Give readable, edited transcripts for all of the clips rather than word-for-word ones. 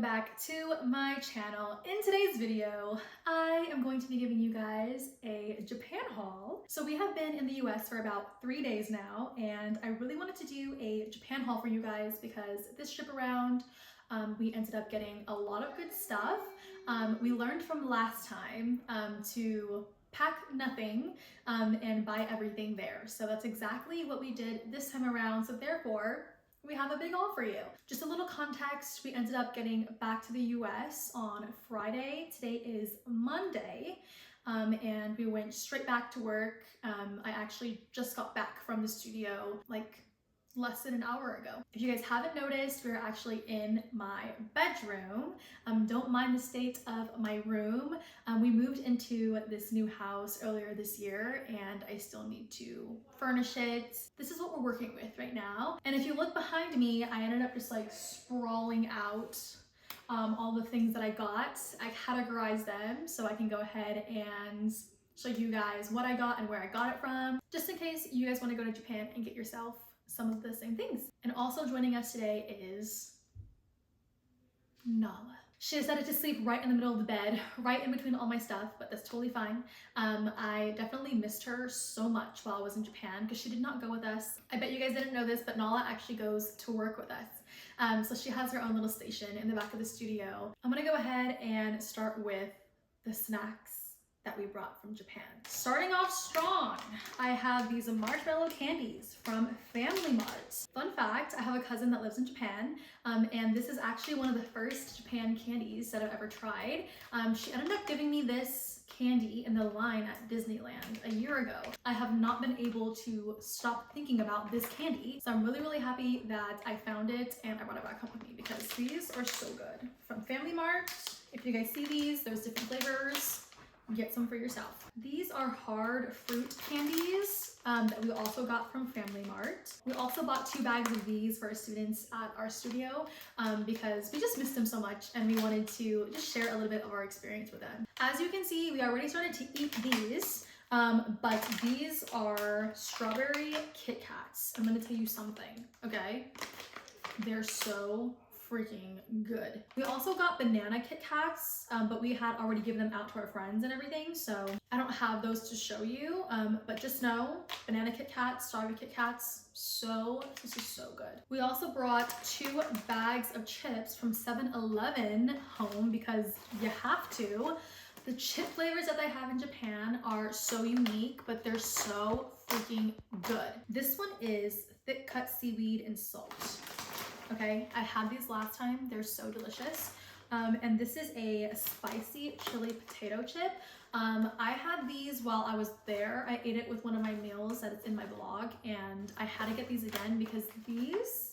back to my channel. In today's video, I am going to be giving you guys a Japan haul. So we have been in the US for about 3 days now, and I really wanted to do a Japan haul for you guys because this trip around, we ended up getting a lot of good stuff. We learned from last time to pack nothing and buy everything there. So that's exactly what we did this time around. So therefore, we have a big haul for you. Just a little context, we ended up getting back to the US on Friday. Today is Monday, and we went straight back to work. I actually just got back from the studio like less than an hour ago. If you guys haven't noticed, we're actually in my bedroom. Don't mind the state of my room. We moved into this new house earlier this year and I still need to furnish it. This is what we're working with right now. And if you look behind me, I ended up just like sprawling out all the things that I got. I categorized them so I can go ahead and show you guys what I got and where I got it from, just in case you guys want to go to Japan and get yourself some of the same things. And also joining us today is Nala. She decided to sleep right in the middle of the bed, right in between all my stuff, but that's totally fine. I definitely missed her so much while I was in Japan because she did not go with us. I bet you guys didn't know this, but Nala actually goes to work with us. So she has her own little station in the back of the studio. I'm gonna go ahead and start with the snacks that we brought from Japan. Starting off strong, I have these marshmallow candies from Family Mart. Fun fact, I have a cousin that lives in Japan, and this is actually one of the first Japan candies that I've ever tried. She ended up giving me this candy in the line at Disneyland a year ago. I have not been able to stop thinking about this candy, so I'm really happy that I found it and I brought it back home with me because these are so good. From Family Mart, if you guys see these, there's different flavors. Get some for yourself. These are hard fruit candies that we also got from Family Mart. We also bought 2 bags of these for our students at our studio because we just missed them so much and we wanted to just share a little bit of our experience with them. As you can see, we already started to eat these, but these are strawberry Kit Kats. I'm gonna tell you something, okay? They're so freaking good. We also got banana Kit Kats, but we had already given them out to our friends and everything, so I don't have those to show you, but just know, banana Kit Kats, strawberry Kit Kats, this is so good. We also brought 2 bags of chips from 7-Eleven home because you have to. The chip flavors that they have in Japan are so unique, but they're so freaking good. This one is thick cut seaweed and salt. Okay, I had these last time. They're so delicious. And this is a spicy chili potato chip. I had these while I was there. I ate it with one of my meals that is in my blog, and I had to get these again because these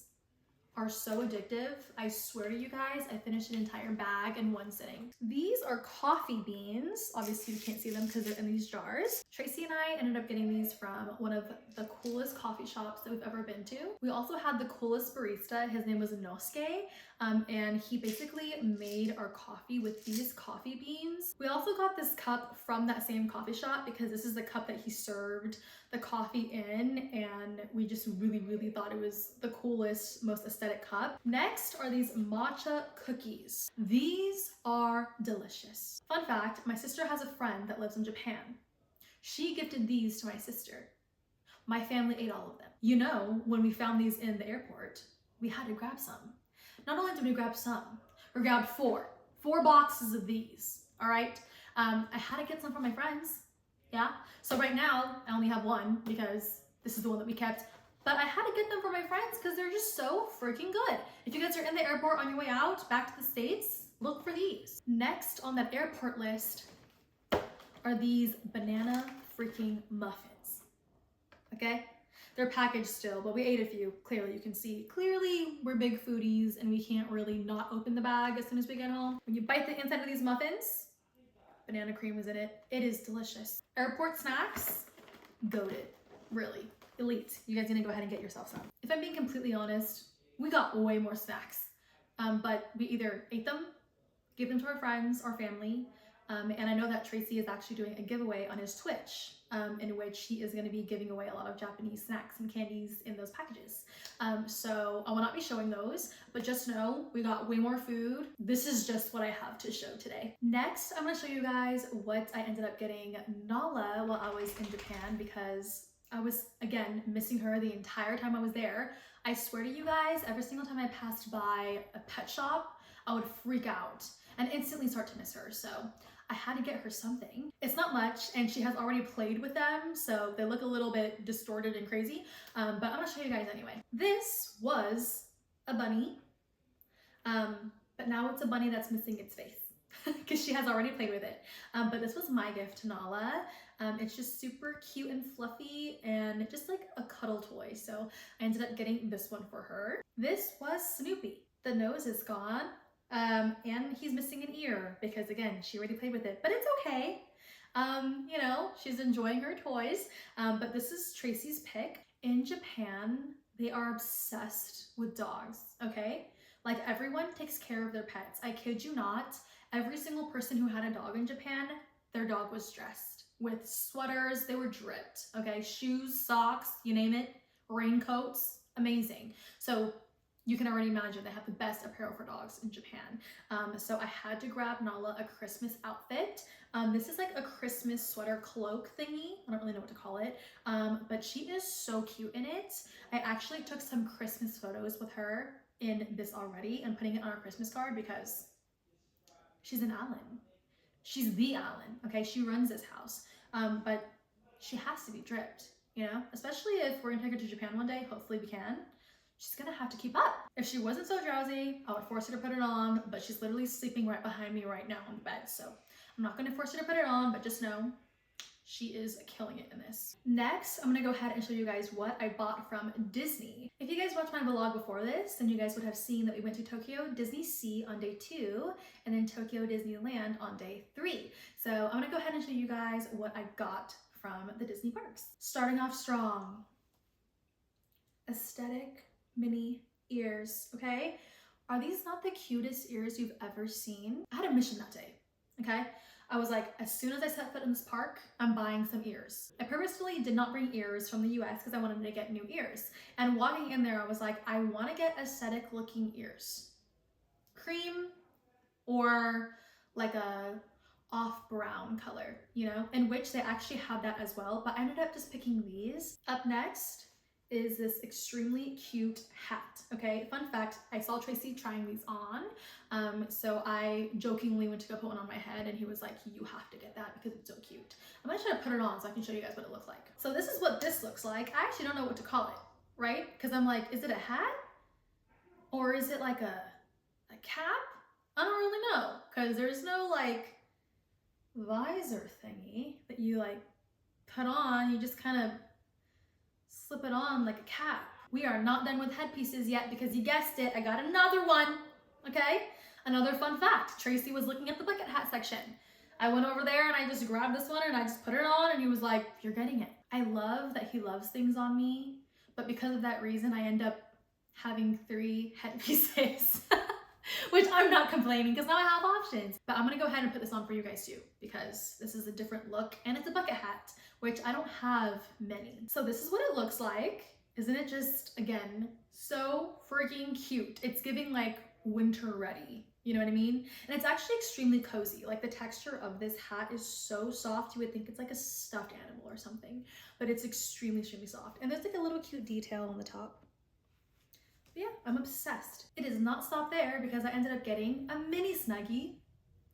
are so addictive. I swear to you guys, I finished an entire bag in one sitting. These are coffee beans. Obviously you can't see them because they're in these jars. Tracy and I ended up getting these from one of the coolest coffee shops that we've ever been to. We also had the coolest barista. His name was Nosuke, and he basically made our coffee with these coffee beans. We also got this cup from that same coffee shop because this is the cup that he served the coffee in, and we just really thought it was the coolest, most aesthetic cup. Next are these matcha cookies. These are delicious. Fun fact, my sister has a friend that lives in Japan. She gifted these to my sister. My family ate all of them. You know, when we found these in the airport, we had to grab some. Not only did we grab some, we grabbed 4 boxes of these, all right? I had to get some for my friends. Yeah, so right now I only have 1 because this is the one that we kept, but I had to get them for my friends because they're just so freaking good. If you guys are in the airport on your way out back to the States, look for these. Next on that airport list are these banana freaking muffins. Okay, they're packaged still, but we ate a few. Clearly you can see, clearly we're big foodies and we can't really not open the bag as soon as we get home. When you bite the inside of these muffins, banana cream is in it. It is delicious. Airport snacks, goated, really. Elite. You guys need to go ahead and get yourself some. If I'm being completely honest, we got way more snacks, but we either ate them, gave them to our friends or family, And I know that Tracy is actually doing a giveaway on his Twitch, in which he is going to be giving away a lot of Japanese snacks and candies in those packages. So I will not be showing those, but just know we got way more food. This is just what I have to show today. Next, I'm going to show you guys what I ended up getting Nala while I was in Japan, because I was, again, missing her the entire time I was there. I swear to you guys, every single time I passed by a pet shop, I would freak out and instantly start to miss her. So I had to get her something. It's not much, and she has already played with them, so they look a little bit distorted and crazy, but I'm gonna show you guys anyway. This was a bunny, but now it's a bunny that's missing its face because she has already played with it. But this was my gift to Nala. It's just super cute and fluffy and just like a cuddle toy, so I ended up getting this one for her. This was Snoopy. The nose is gone. And he's missing an ear because, again, she already played with it, but it's okay. You know, she's enjoying her toys. But this is Tracy's pick. In Japan, they are obsessed with dogs, okay? Like, everyone takes care of their pets. I kid you not. Every single person who had a dog in Japan, their dog was dressed with sweaters. They were dripped, okay? Shoes, socks, you name it, raincoats, amazing. So you can already imagine they have the best apparel for dogs in Japan. So I had to grab Nala a Christmas outfit. This is like a Christmas sweater cloak thingy. I don't really know what to call it, but she is so cute in it. I actually took some Christmas photos with her in this already and putting it on our Christmas card because she's an Allen. She's the Allen, okay? She runs this house, but she has to be dripped, you know? Especially if we're gonna take her to Japan one day, hopefully we can. She's gonna have to keep up. If she wasn't so drowsy, I would force her to put it on, but she's literally sleeping right behind me right now on the bed, so I'm not gonna force her to put it on, but just know she is killing it in this. Next, I'm gonna go ahead and show you guys what I bought from Disney. If you guys watched my vlog before this, then you guys would have seen that we went to Tokyo Disney Sea on day 2 and then Tokyo Disneyland on day 3. So I'm gonna go ahead and show you guys what I got from the Disney parks. Starting off strong. Aesthetic mini ears, okay? Are these not the cutest ears you've ever seen? I had a mission that day, okay? I was like, as soon as I set foot in this park, I'm buying some ears. I purposefully did not bring ears from the US because I wanted to get new ears. And walking in there, I was like, I want to get aesthetic looking ears. Cream or like a off brown color, you know, in which they actually had that as well, but I ended up just picking these. Up next is this extremely cute hat, okay? Fun fact, I saw Tracy trying these on, so I jokingly went to go put one on my head and he was like, you have to get that because it's so cute. I'm gonna try to put it on so I can show you guys what it looks like. So this is what this looks like. I actually don't know what to call it, right? Because I'm like, is it a hat? Or is it like a cap? I don't really know, because there's no like visor thingy that you like put on. You just kind of slip it on like a cap. We are not done with headpieces yet because you guessed it, I got another one, okay? Another fun fact, Tracy was looking at the bucket hat section. I went over there and I just grabbed this one and I just put it on and he was like, you're getting it. I love that he loves things on me, but because of that reason, I end up having 3 headpieces, which I'm not complaining because now I have options. But I'm gonna go ahead and put this on for you guys too, because this is a different look and it's a bucket hat, which I don't have many. So this is what it looks like. Isn't it just, again, so freaking cute? It's giving like winter ready, you know what I mean? And it's actually extremely cozy. Like the texture of this hat is so soft, you would think it's like a stuffed animal or something, but it's extremely, extremely soft. And there's like a little cute detail on the top. But yeah, I'm obsessed. It does not stop there because I ended up getting a mini Snuggie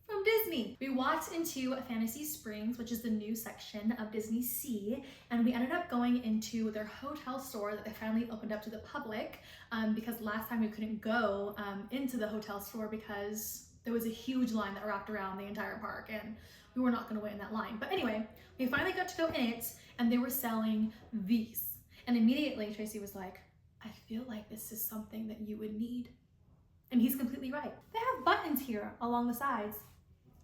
from Disney. We walked into Fantasy Springs, which is the new section of Disney Sea, and we ended up going into their hotel store that they finally opened up to the public, because last time we couldn't go into the hotel store because there was a huge line that wrapped around the entire park and we were not going to wait in that line. But anyway, we finally got to go in it and they were selling these. And immediately Tracy was like, I feel like this is something that you would need. And he's completely right. They have buttons here along the sides.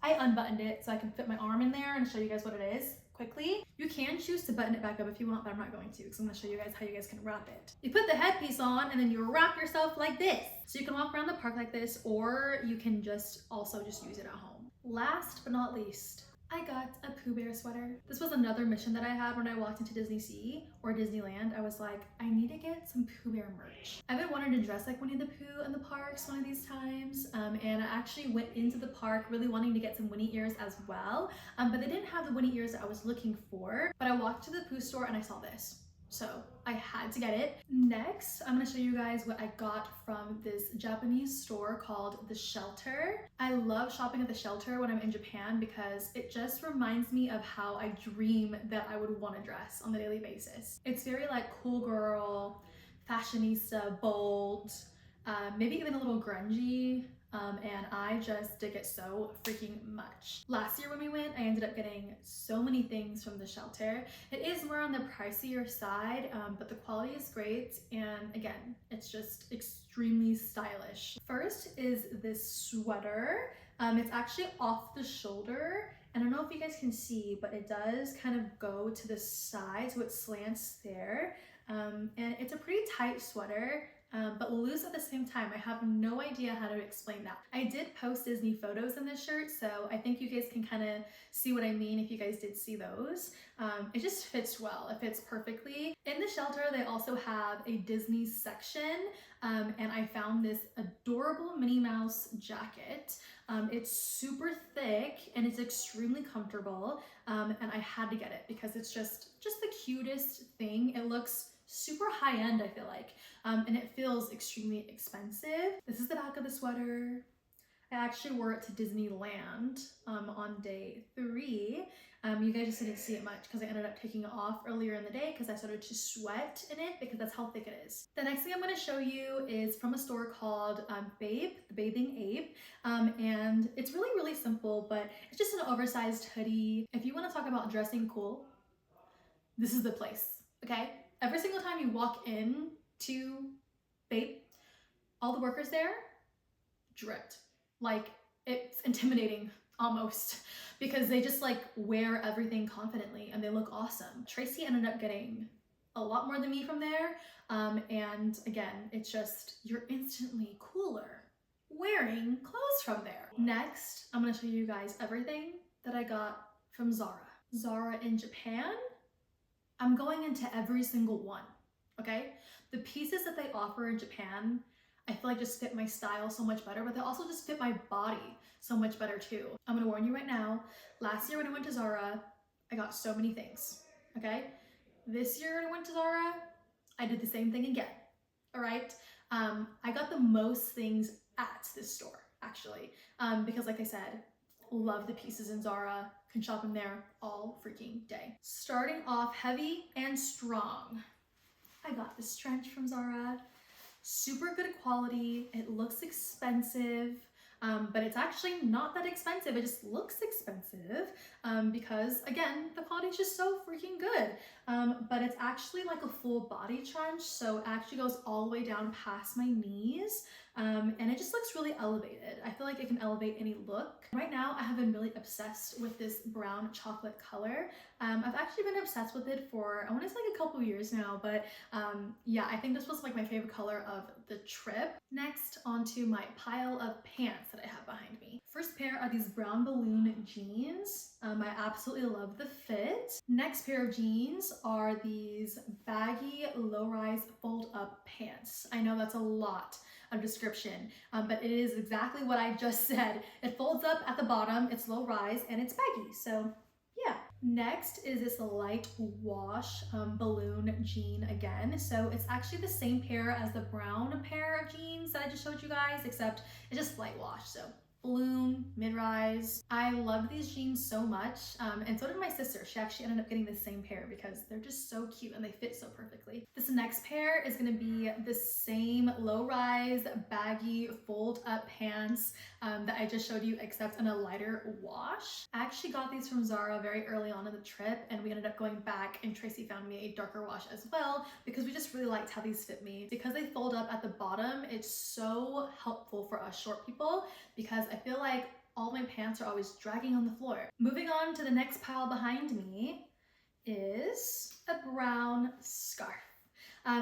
I unbuttoned it so I can fit my arm in there and show you guys what it is quickly. You can choose to button it back up if you want, but I'm not going to because I'm going to show you guys how you guys can wrap it. You put the headpiece on and then you wrap yourself like this. So you can walk around the park like this, or you can just also just use it at home. Last but not least, I got a Pooh Bear sweater. This was another mission that I had when I walked into Disney Sea or Disneyland. I was like, I need to get some Pooh Bear merch. I've been wanting to dress like Winnie the Pooh in the parks one of these times, and I actually went into the park really wanting to get some Winnie ears as well, but they didn't have the Winnie ears that I was looking for. But I walked to the Pooh store and I saw this. So I had to get it. Next, I'm gonna show you guys what I got from this Japanese store called The Shelter. I love shopping at The Shelter when I'm in Japan because it just reminds me of how I dream that I would want to dress on a daily basis. It's very like cool girl, fashionista, bold, maybe even a little grungy. And I just dig it so freaking much. Last year when we went, I ended up getting so many things from The Shelter. It is more on the pricier side, but the quality is great. And again, it's just extremely stylish. First is this sweater. It's actually off the shoulder. And I don't know if you guys can see, but it does kind of go to the side, so it slants there. And it's a pretty tight sweater. But loose at the same time. I have no idea how to explain that. I did post Disney photos in this shirt, so I think you guys can kind of see what I mean if you guys did see those. It just fits well. It fits perfectly. In The Shelter, they also have a Disney section, and I found this adorable Minnie Mouse jacket. It's super thick and it's extremely comfortable, and I had to get it because it's just the cutest thing. It looks super high end, I feel like, and it feels extremely expensive. This is the back of the sweater. I actually wore it to Disneyland on day 3. You guys just didn't see it much because I ended up taking it off earlier in the day because I started to sweat in it because that's how thick it is. The next thing I'm going to show you is from a store called Babe, the Bathing Ape, and it's really, really simple, but it's just an oversized hoodie. If you want to talk about dressing cool, this is the place, okay? Every single time you walk in to Babe, all the workers there dripped. Like, it's intimidating almost because they just like wear everything confidently and they look awesome. Tracy ended up getting a lot more than me from there. And again, it's just, you're instantly cooler wearing clothes from there. Next, I'm gonna show you guys everything that I got from Zara. Zara in Japan, I'm going into every single one, okay? The pieces that they offer in Japan, I feel like just fit my style so much better, but they also just fit my body so much better too. I'm gonna warn you right now, last year when I went to Zara, I got so many things, okay? This year when I went to Zara, I did the same thing again, all right? I got the most things at this store, actually, because like I said, love the pieces in Zara, can shop in there all freaking day. Starting off heavy and strong, I got this trench from Zara. Super good quality. It looks expensive, but it's actually not that expensive. It just looks expensive because, again, the quality is just so freaking good. But it's actually like a full body trench, so it actually goes all the way down past my knees, and it just looks really elevated. I feel like it can elevate any look. Right now, I have been really obsessed with this brown chocolate color. I've actually been obsessed with it for, I want to say like a couple years now, but yeah, I think this was like my favorite color of the trip. Next, onto my pile of pants that I have behind me. First pair are these brown balloon jeans. I absolutely love the fit. Next pair of jeans are these baggy low-rise fold-up pants. I know that's a lot of description, but it is exactly what I just said. It folds up at the bottom, it's low-rise, and it's baggy, so yeah. Next is this light wash balloon jean again. So it's actually the same pair as the brown pair of jeans that I just showed you guys, except it's just light wash. So balloon, mid-rise. I love these jeans so much, and so did my sister. She actually ended up getting the same pair because they're just so cute and they fit so perfectly. This next pair is gonna be the same low-rise, baggy, fold-up pants that I just showed you, except in a lighter wash. I actually got these from Zara very early on in the trip, and we ended up going back and Tracy found me a darker wash as well because we just really liked how these fit me. Because they fold up at the bottom, it's so helpful for us short people because I feel like all my pants are always dragging on the floor. Moving on to the next pile behind me is a brown scarf.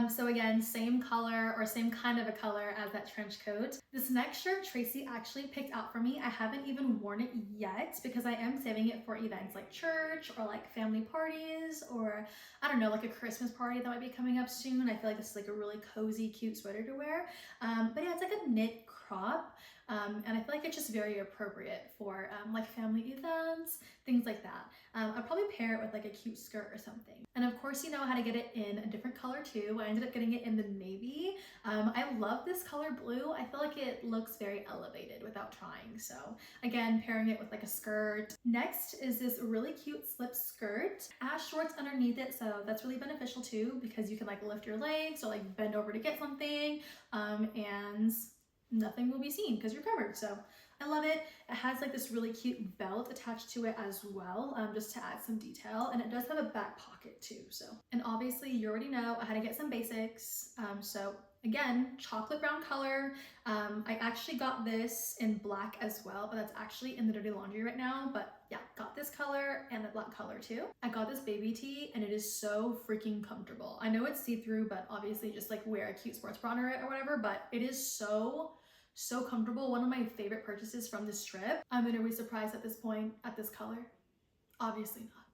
So again, same color or same kind of a color as that trench coat. This next shirt Tracy actually picked out for me. I haven't even worn it yet because I am saving it for events like church or like family parties, or I don't know, like a Christmas party that might be coming up soon. I feel like this is like a really cozy, cute sweater to wear. But yeah, it's like a knit crop. And I feel like it's just very appropriate for like family events, things like that. I'd probably pair it with like a cute skirt or something. And of course, you know how to get it in a different color too. I ended up getting it in the navy. I love this color blue. I feel like it looks very elevated without trying. So again, pairing it with like a skirt. Next is this really cute slip skirt. It has shorts underneath it, so that's really beneficial too because you can like lift your legs or like bend over to get something, and nothing will be seen because you're covered. So I love it. It has like this really cute belt attached to it as well, just to add some detail. And it does have a back pocket too. So, and obviously you already know I had to get some basics. So again, chocolate brown color. I actually got this in black as well, but that's actually in the dirty laundry right now. But yeah, got this color and the black color too. I got this baby tee and it is so freaking comfortable. I know it's see-through, but obviously just like wear a cute sports bra under it or whatever, but it is so comfortable. One of my favorite purchases from this trip. I'm literally surprised at this point at this color. Obviously not.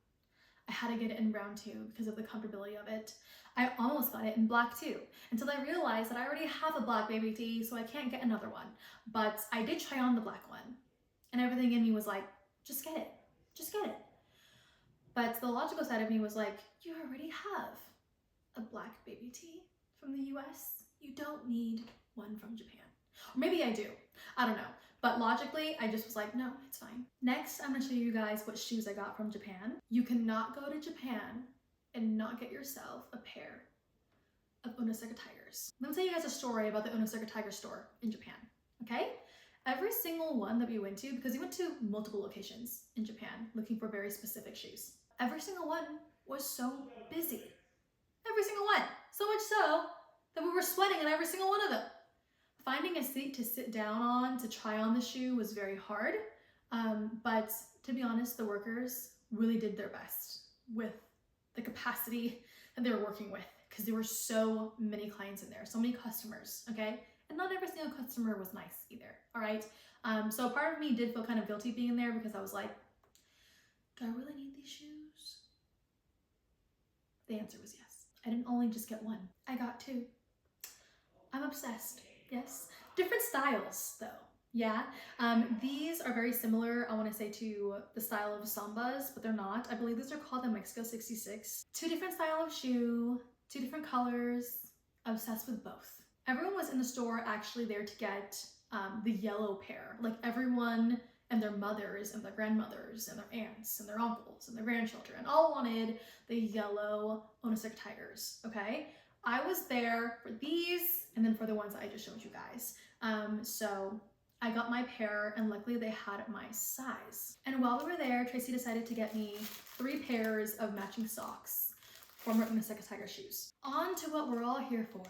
I had to get it in brown too because of the comfortability of it. I almost got it in black too until I realized that I already have a black baby tee, so I can't get another one. But I did try on the black one and everything in me was like, just get it, just get it. But the logical side of me was like, you already have a black baby tee from the US. You don't need one from Japan. Or maybe I do, I don't know. But logically, I just was like, no, it's fine. Next, I'm gonna show you guys what shoes I got from Japan. You cannot go to Japan and not get yourself a pair of Onosaka Tigers. Let me tell you guys a story about the Onosaka Tiger store in Japan, okay? Every single one that we went to, because we went to multiple locations in Japan looking for very specific shoes, every single one was so busy. Every single one. So much so that we were sweating in every single one of them. Finding a seat to sit down on to try on the shoe was very hard, but to be honest, the workers really did their best with the capacity that they were working with because there were so many clients in there, so many customers, okay? And not every single customer was nice either, all right? So part of me did feel kind of guilty being there because I was like, do I really need these shoes? The answer was yes. I didn't only just get one, I got two. I'm obsessed. Yes. Different styles though. Yeah. These are very similar, I want to say, to the style of Sambas, but they're not. I believe these are called the Mexico 66. Two different style of shoe, two different colors. Obsessed with both. Everyone was in the store actually there to get the yellow pair. Like everyone and their mothers and their grandmothers and their aunts and their uncles and their grandchildren all wanted the yellow Onosaka Tigers, okay? I was there for these and then for the ones that I just showed you guys. So I got my pair and luckily they had my size. And while we were there, Tracy decided to get me 3 pairs of matching socks for my Onosaka Tiger shoes. On to what we're all here for,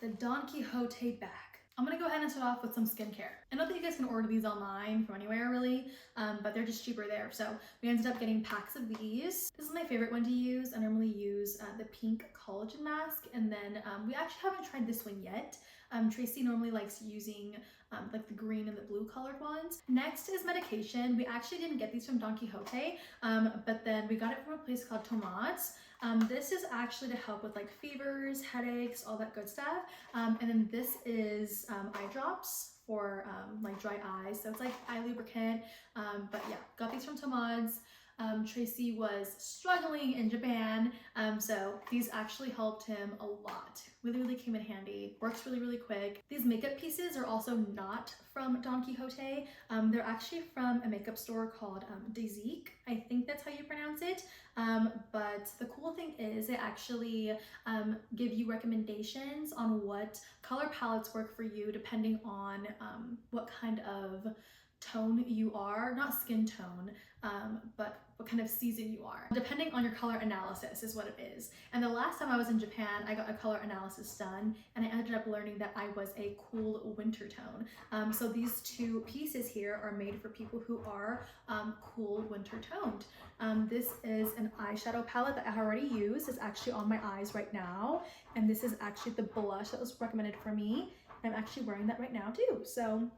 the Don Quixote bag. I'm gonna go ahead and start off with some skincare. I know that you guys can order these online from anywhere really, but they're just cheaper there. So we ended up getting packs of these. This is my favorite one to use. I normally use the pink collagen mask, and then we actually haven't tried this one yet. Tracy normally likes using like the green and the blue colored ones. Next is medication. We actually didn't get these from Don Quixote, but then we got it from a place called Tomat's. This is actually to help with like fevers, headaches, all that good stuff. And then this is eye drops for like dry eyes. So it's like eye lubricant. But yeah, got these from Tomat's. Tracy was struggling in Japan, so these actually helped him a lot. Really came in handy. Works really quick. These makeup pieces are also not from Don Quixote. They're actually from a makeup store called Dezique. I think that's how you pronounce it. But the cool thing is they actually give you recommendations on what color palettes work for you depending on what kind of tone you are, not skin tone, but what kind of season you are. Depending on your color analysis is what it is. And the last time I was in Japan, I got a color analysis done and I ended up learning that I was a cool winter tone. So these two pieces here are made for people who are cool winter toned. This is an eyeshadow palette that I already used. It's actually on my eyes right now. And this is actually the blush that was recommended for me. I'm actually wearing that right now too. So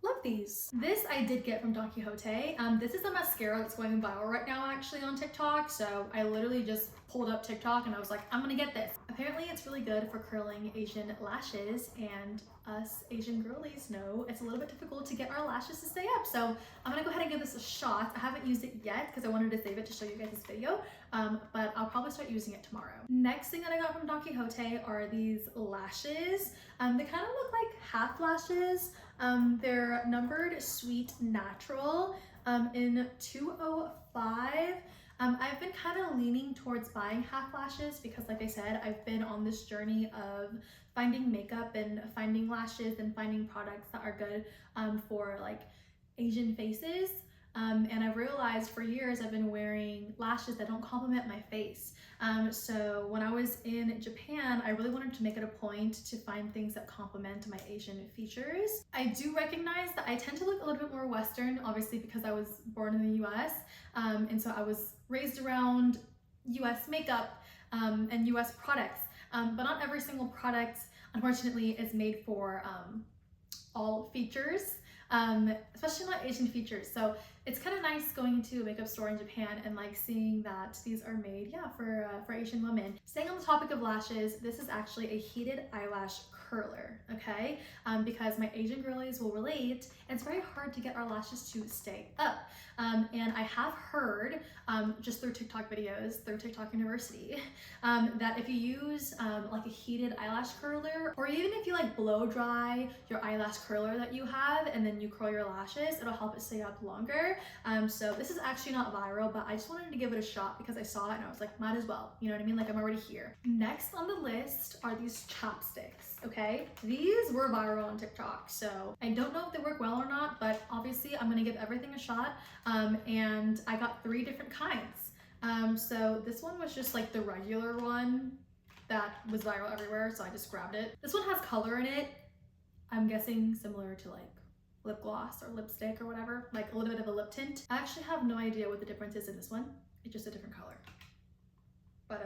love these. This I did get from Don Quixote. This is a mascara that's going viral right now actually on TikTok. So I literally just pulled up TikTok and I was like, I'm gonna get this. Apparently it's really good for curling Asian lashes, and us Asian girlies know it's a little bit difficult to get our lashes to stay up. So I'm gonna go ahead and give this a shot. I haven't used it yet because I wanted to save it to show you guys this video, but I'll probably start using it tomorrow. Next thing that I got from Don Quixote are these lashes. They kind of look like half lashes. They're numbered Sweet Natural in 205. I've been kind of leaning towards buying half lashes because, like I said, I've been on this journey of finding makeup and finding lashes and finding products that are good for like Asian faces. And I've realized for years I've been wearing lashes that don't complement my face. So when I was in Japan, I really wanted to make it a point to find things that complement my Asian features. I do recognize that I tend to look a little bit more Western, obviously because I was born in the US. And so I was raised around US makeup and US products. But not every single product, unfortunately, is made for all features. Especially not Asian features. So it's kind of nice going to a makeup store in Japan and like seeing that these are made, yeah, for Asian women. Staying on the topic of lashes, this is actually a heated eyelash curler, okay? Because my Asian girlies will relate, it's very hard to get our lashes to stay up. And I have heard, just through TikTok videos, through TikTok University, that if you use like a heated eyelash curler, or even if you like blow dry your eyelash curler that you have and then you curl your lashes, it'll help it stay up longer. So this is actually not viral, but I just wanted to give it a shot because I saw it and I was like, might as well, you know what I mean? Like I'm already here. Next on the list are these chapsticks, okay? These were viral on TikTok, so I don't know if they work well or not, but obviously I'm gonna give everything a shot. And I got 3 different kinds. So this one was just like the regular one that was viral everywhere, so I just grabbed it. This one has color in it. I'm guessing similar to like lip gloss or lipstick or whatever, like a little bit of a lip tint. I actually have no idea what the difference is in this one. It's just a different color. But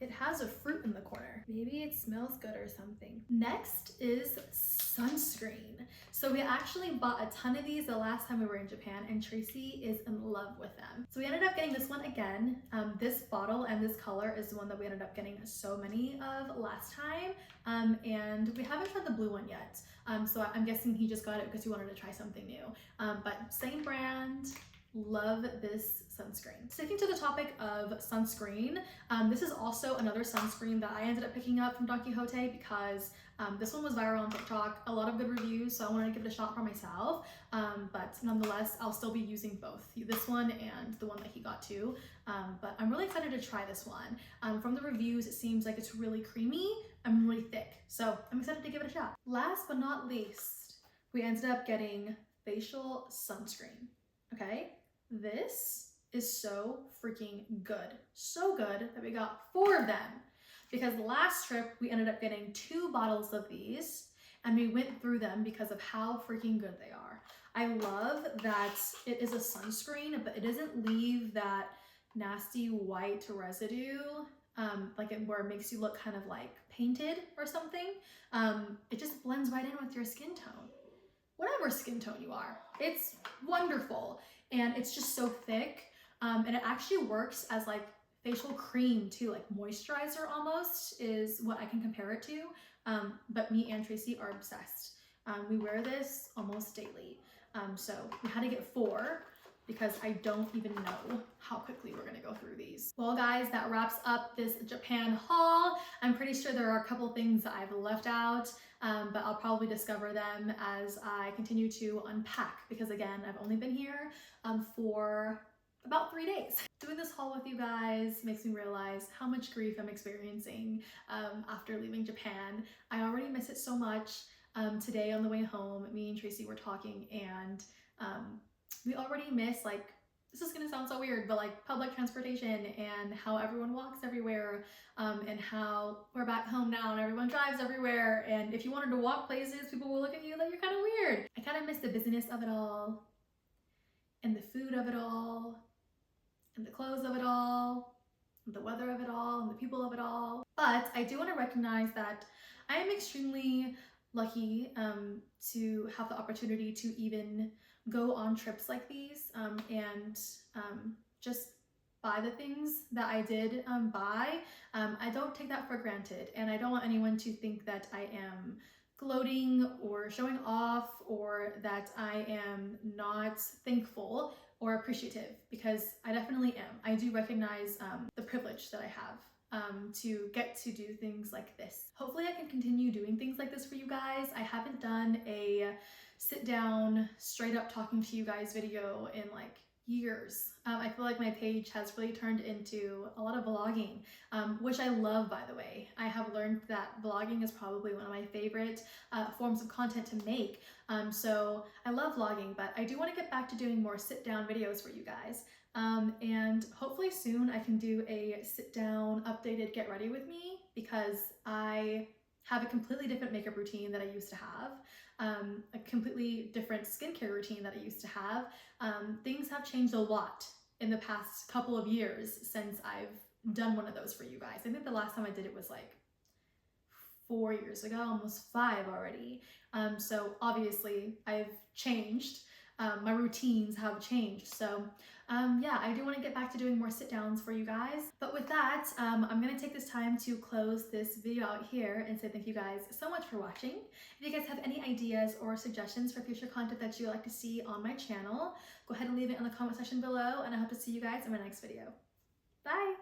it has a fruit in the corner. Maybe it smells good or something. Next is sunscreen. So we actually bought a ton of these the last time we were in Japan, and Tracy is in love with them. So we ended up getting this one again. This bottle and this color is the one that we ended up getting so many of last time. And we haven't tried the blue one yet. So I'm guessing he just got it because he wanted to try something new. But same brand. Love this sunscreen. Sticking to the topic of sunscreen, this is also another sunscreen that I ended up picking up from Don Quixote because this one was viral on TikTok, a lot of good reviews, so I wanted to give it a shot for myself. But nonetheless, I'll still be using both, this one and the one that he got too. But I'm really excited to try this one. From the reviews, it seems like it's really creamy and really thick, so I'm excited to give it a shot. Last but not least, we ended up getting facial sunscreen, okay? This is so freaking good. So good that we got 4 of them, because the last trip we ended up getting 2 bottles of these and we went through them because of how freaking good they are. I love that it is a sunscreen, but it doesn't leave that nasty white residue where it makes you look kind of like painted or something. It just blends right in with your skin tone. Whatever skin tone you are, it's wonderful. And it's just so thick, and it actually works as like facial cream too, like moisturizer almost is what I can compare it to. But me and Tracy are obsessed. We wear this almost daily. So we had to get 4 because I don't even know how quickly we're gonna go through these. Well guys, that wraps up this Japan haul. I'm pretty sure there are a couple things that I've left out, but I'll probably discover them as I continue to unpack, because again, I've only been here for about 3 days. Doing this haul with you guys makes me realize how much grief I'm experiencing after leaving Japan. I already miss it so much. Today on the way home, me and Tracy were talking, and we already miss, like, this is gonna sound so weird, but like public transportation and how everyone walks everywhere, and how we're back home now and everyone drives everywhere. And if you wanted to walk places, people will look at you like you're kind of weird. I kind of miss the busyness of it all, and the food of it all, and the clothes of it all, and the weather of it all, and the people of it all. But I do want to recognize that I am extremely lucky to have the opportunity to even go on trips like these, and just buy the things that I did buy. I don't take that for granted, and I don't want anyone to think that I am gloating or showing off, or that I am not thankful or appreciative, because I definitely am. I do recognize the privilege that I have to get to do things like this. Hopefully I can continue doing things like this for you guys. I haven't done a sit down, straight up talking to you guys video in like years. I feel like my page has really turned into a lot of vlogging, which I love, by the way. I have learned that vlogging is probably one of my favorite forms of content to make. So I love vlogging, but I do want to get back to doing more sit down videos for you guys. And hopefully soon I can do a sit down updated get ready with me, because I have a completely different makeup routine that I used to have, a completely different skincare routine that I used to have. Things have changed a lot in the past couple of years since I've done one of those for you guys. I think the last time I did it was like 4 years ago, almost 5 already. So obviously I've changed. My routines have changed. So yeah, I do want to get back to doing more sit downs for you guys. But with that, I'm going to take this time to close this video out here and say thank you guys so much for watching. If you guys have any ideas or suggestions for future content that you would like to see on my channel, go ahead and leave it in the comment section below, and I hope to see you guys in my next video. Bye!